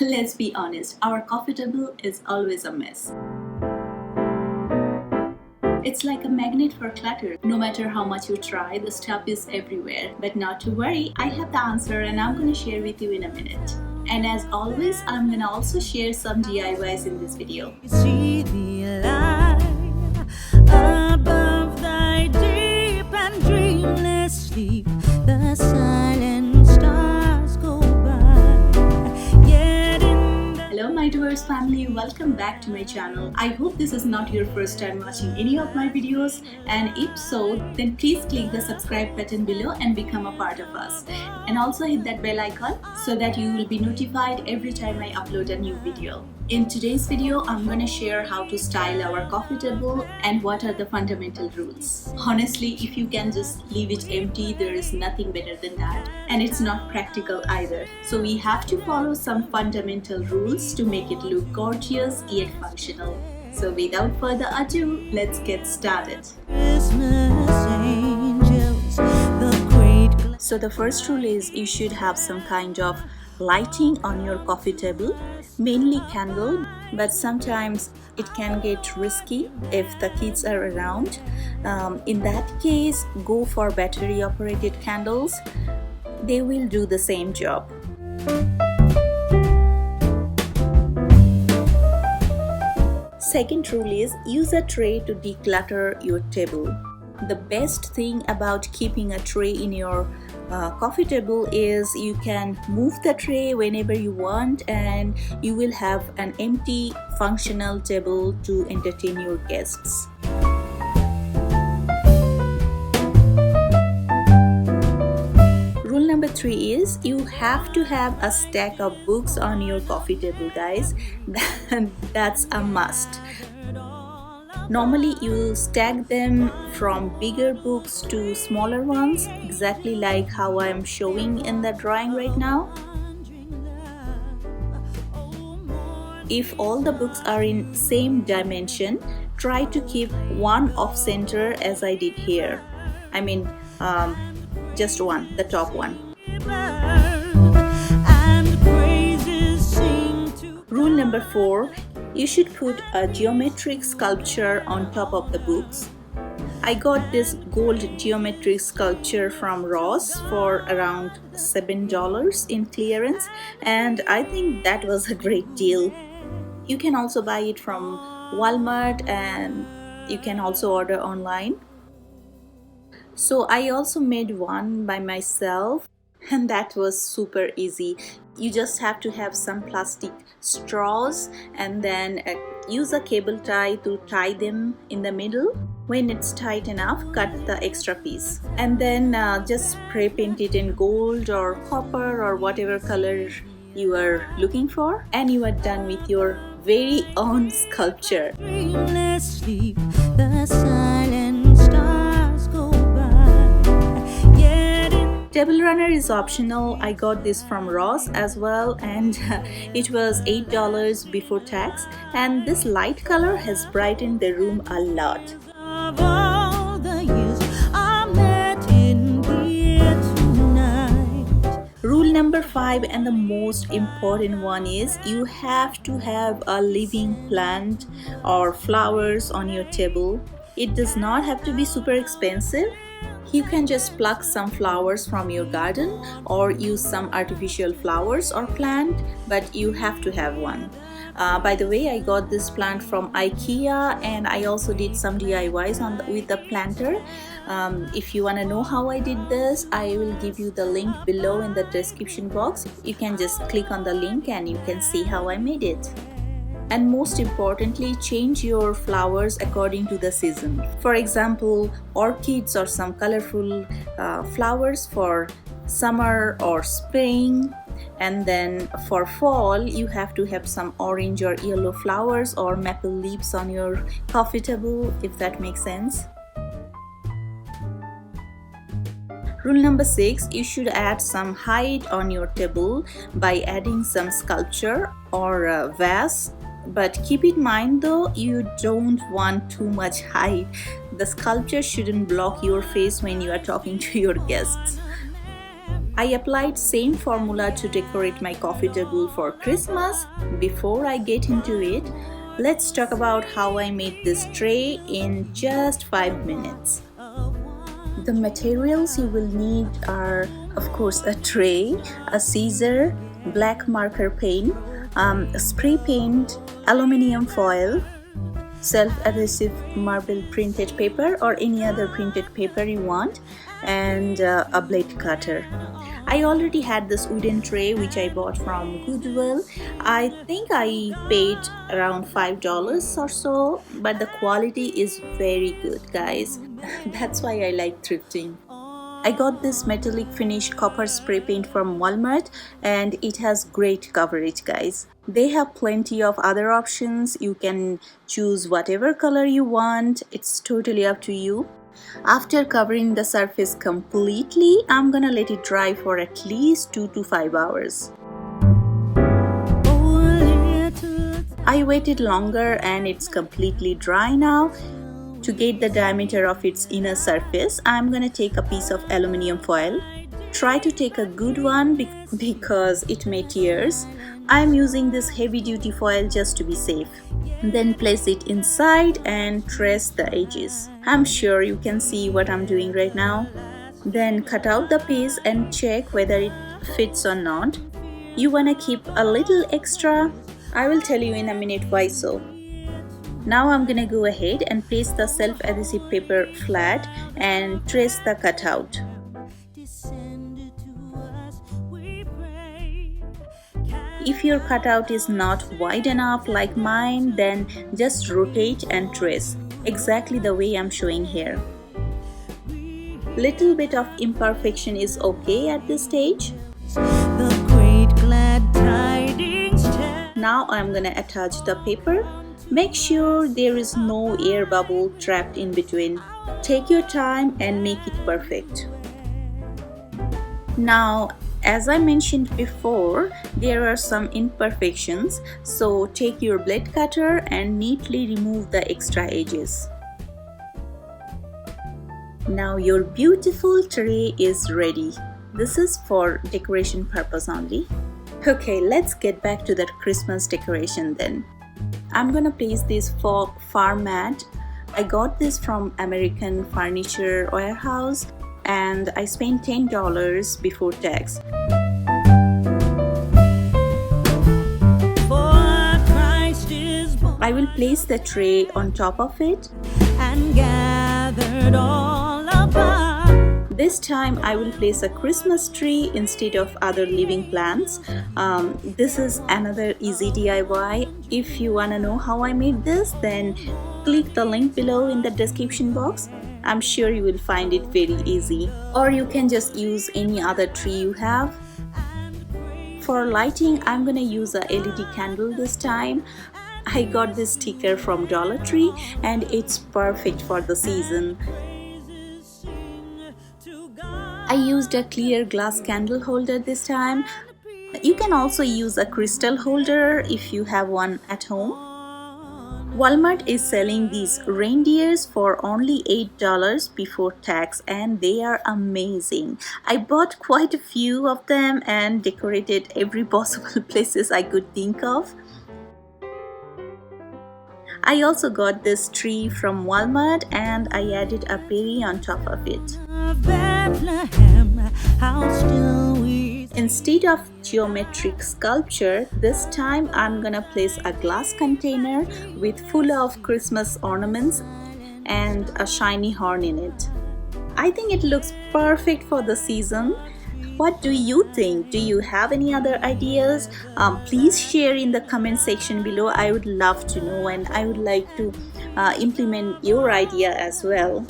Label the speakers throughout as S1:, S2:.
S1: Let's be honest, our coffee table is always a mess. It's like a magnet for clutter. No matter how much you try, the stuff is everywhere. But not to worry, I have the answer and I'm going to share with you in a minute. And as always, I'm going to also share some DIYs in this video.
S2: See the light above thy deep and dreamless sleep. The silent stars go by. Yet in the
S1: Hello my Doers family, welcome back to my channel. I hope this is not your first time watching any of my videos, and if so, then please click the subscribe button below and become a part of us. And also hit that bell icon so that you will be notified every time I upload a new video. In today's video, I'm going to share how to style our coffee table and what are the fundamental rules. Honestly, if you can just leave it empty, there is nothing better than that. And it's not practical either. So we have to follow some fundamental rules to make it look gorgeous yet functional. So without further ado, let's get started.
S2: Christmas angels, the great
S1: So the first rule is you should have some kind of lighting on your coffee table, mainly candle, but sometimes it can get risky if the kids are around. In that case, go for battery operated candles. They will do the same job. Second rule is use a tray to declutter your table. The best thing about keeping a tray in your coffee table is you can move the tray whenever you want and you will have an empty functional table to entertain your guests. Rule number 3 is you have to have a stack of books on your coffee table, guys. That's a must. Normally you stack them from bigger books to smaller ones, exactly like how I am showing in the drawing right now. If all the books are in same dimension, try to keep one off center as I did here. I mean just one, the top one.
S2: and praises sing to
S1: Rule number 4, you should put a geometric sculpture on top of the books. I got this gold geometric sculpture from Ross for around $7 in clearance, and I think that was a great deal. You can also buy it from Walmart and you can also order online. So I also made one by myself, and that was super easy. You just have to have some plastic straws and then use a cable tie to tie them in the middle. When it's tight enough, cut the extra piece and then just spray paint it in gold or copper or whatever color you are looking for, and you are done with your very own sculpture.
S2: dreamless sleep. The silent stars go by. Yet in
S1: Table runner is optional. I got this from Ross as well, and it was $8 before tax, and this light color has brightened the room a lot.
S2: of all the years are met in here tonight.
S1: Rule number 5 and the most important one is you have to have a living plant or flowers on your table. It does not have to be super expensive. You can just pluck some flowers from your garden or use some artificial flowers or plant, but you have to have one. By the way, I got this plant from IKEA, and I also did some DIYs with the planter. If you want to know how I did this, I will give you the link below in the description box. You can just click on the link and you can see how I made it. And most importantly, change your flowers according to the season. For example, orchids or some colorful flowers for summer or spring. And then for fall, you have to have some orange or yellow flowers or maple leaves on your coffee table, if that makes sense. Rule number 6, you should add some height on your table by adding some sculpture or a vase. But keep in mind though, you don't want too much height. The sculpture shouldn't block your face when you are talking to your guests. I applied same formula to decorate my coffee table for Christmas. Before I get into it, let's talk about how I made this tray in just 5 minutes. The materials you will need are, of course, a tray, a scissor, black marker pen, spray paint, aluminium foil, self-adhesive marble printed paper or any other printed paper you want, and a blade cutter. I already had this wooden tray which I bought from Goodwill. I think I paid around $5 or so, but the quality is very good, guys. That's why I like thrifting. I got this metallic finish copper spray paint from Walmart and it has great coverage, guys. They have plenty of other options. You can choose whatever color you want. It's totally up to you. After covering the surface completely, I'm gonna let it dry for at least 2 to 5 hours. I waited longer and it's completely dry now. To get the diameter of its inner surface, I'm gonna take a piece of aluminium foil. Try to take a good one because it may tears. I'm using this heavy duty foil just to be safe. Then place it inside and trace the edges. I'm sure you can see what I'm doing right now. Then cut out the piece and check whether it fits or not. You wanna keep a little extra. I will tell you in a minute why so. Now I'm gonna go ahead and place the self-adhesive paper flat and trace the cutout. If your cutout is not wide enough like mine, then just rotate and trace, exactly the way I'm showing here. Little bit of imperfection is okay at this stage. Now I'm gonna attach the paper. Make sure there is no air bubble trapped in between. Take your time and make it perfect. Now, as I mentioned before, there are some imperfections, so take your blade cutter and neatly remove the extra edges. Now your beautiful tray is ready. This is for decoration purpose only. Okay, let's get back to that Christmas decoration then. I'm gonna place this flower mat. I got this from American Furniture Warehouse and I spent $10 before tax. I will place the tray on top of it. And gathered all about. This time I will place a Christmas tree instead of other living plants. This is another easy DIY. If you wanna know how I made this, then click the link below in the description box. I'm sure you will find it very easy. Or you can just use any other tree you have. For lighting, I'm gonna use a LED candle this time. I got this sticker from Dollar Tree and it's perfect for the season. I used a clear glass candle holder this time. You can also use a crystal holder if you have one at home. Walmart is selling these reindeers for only $8 before tax and they are amazing. I bought quite a few of them and decorated every possible places I could think of. I also got this tree from Walmart and I added a berry on top of it. Instead of geometric sculpture, this time I'm gonna place a glass container with full of Christmas ornaments and a shiny horn in it. I think it looks perfect for the season. What do you think? Do you have any other ideas? Please share in the comment section below. I would love to know and I would like to implement your idea as well.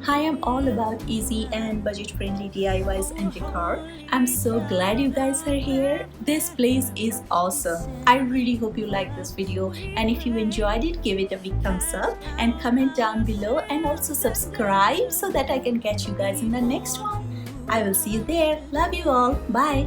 S1: I am all about easy and budget-friendly DIYs and decor. I'm so glad you guys are here. This place is awesome. I really hope you liked this video, and if you enjoyed it, give it a big thumbs up and comment down below, and also subscribe so that I can catch you guys in the next one. I will see you there. Love you all. Bye.